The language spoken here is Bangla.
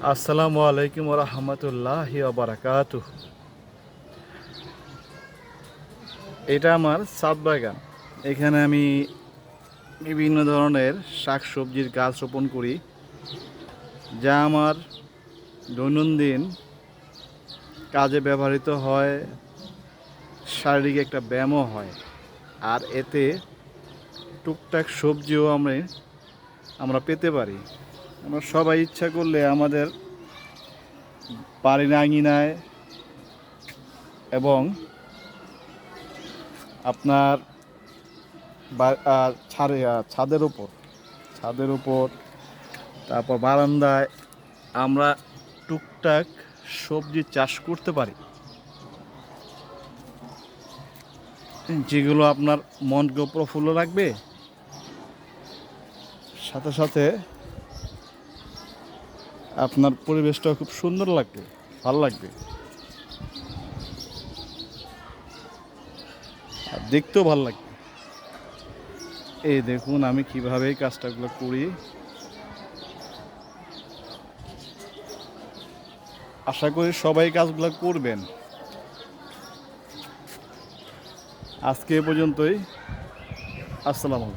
আসসালামু আলাইকুম রহমতুল্লাহি বারাকাতুহ। এটা আমার ছাদ বাগান। এখানে আমি বিভিন্ন ধরনের শাক সবজির গাছ রোপণ করি, যা আমার দৈনন্দিন কাজে ব্যবহৃত হয়, শারীরিক একটা ব্যায়ামও হয়। আর এতে টুকটাক সবজিও আমরা পেতে পারি। আমরা সবাই ইচ্ছা করলে আমাদের বাড়ির আঙিনায় এবং আপনার ছাদের উপর তারপর বারান্দায় আমরা টুকটাক সবজি চাষ করতে পারি, যেগুলো আপনার মনকে প্রফুল্ল রাখবে, সাথে সাথে আপনার পরিবেশটা খুব সুন্দর লাগবে, ভালো লাগবে, আর দেখতেও ভালো লাগবে। এই দেখুন আমি কিভাবে এই কাজটাগুলো করি। আশা করি সবাই কাজগুলো করবেন। আজকে এ পর্যন্তই। আসসালামু আলাইকুম।